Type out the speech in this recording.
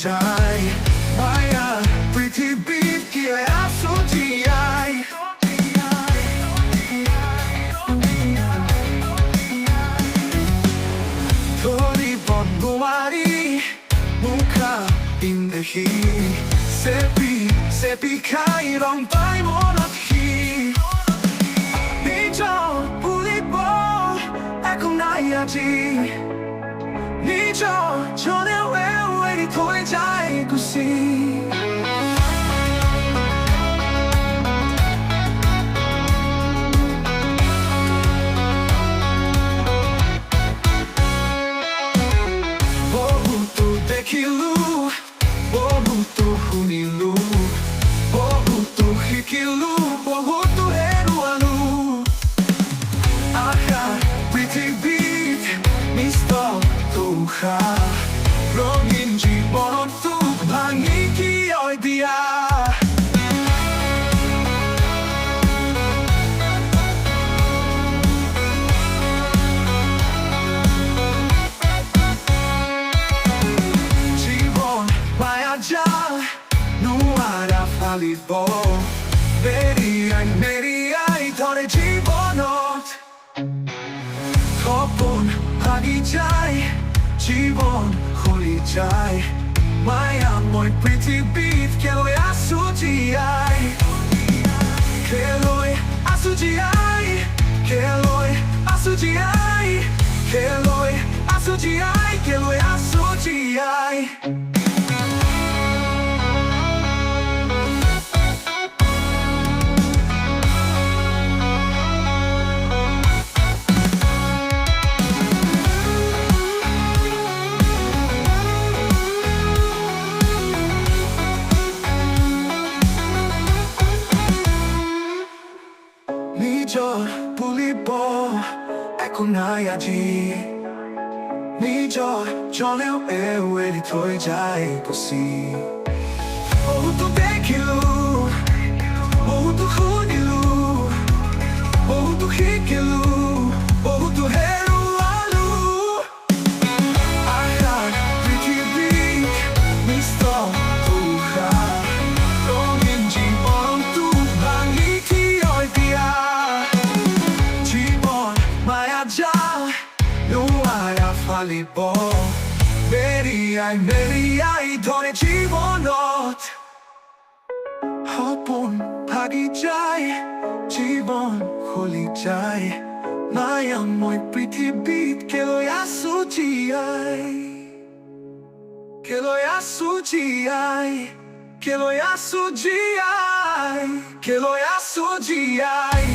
যায় মায়া পৃথিবীত কিয় আছো জীয়াই ধৰিব নোৱাৰি মুখা পিন্ধি চেপি খাই ৰং পাই মনত সি নিজৰ বুলিব একো নাই আজি নিজৰ জনেও এৰি থৈ যায় গুচি বহুতো দেখিলো বহুতো শুনিলো বহুতো শিকিলো বহুতো হেৰুৱালো আশা পৃথিৱীত নিস্তব্ধ ৰঙীন জীৱনতো ভাঙি কিয় দিয়া জীৱন মায়াজাল নোৱাৰা ফালিব মেৰিয়াই ধৰে জীৱনত সপোন ভাগি যায় জীৱন খুলি যায় মায়াময় পৃথিৱীত কেলৈ আছো জীয়াই কেলৈ আছো জীয়াই কেলৈ আছো জীয়াই কেলৈ আছো জীয়াই কেলৈ আছো জীয়াই নিজৰ বুলিব একো নাই আজি নিজৰ জনেও এৰি থৈ যায় গুচি বহুতো দেখিলো বহুতো শুনিলো বহুতো শিকিলো বহুতো হেৰুৱালো আশাৰ পৃথিৱীত নিস্তব্ধ ৰঙীন জীৱনটো ভাঙি কিয় দিয়া মায়াজাল নোৱাৰা ফালিব মেৰিয়াই ধৰে জীৱনত সপোন ভাগি যায় জীৱন খুলি যায় মায়াময় পৃথিৱীত কেলৈ আছো জীয়াই কেলৈ আছো জীয়াই কেলৈ আছো জীয়াই কেলৈ আছো জীয়াই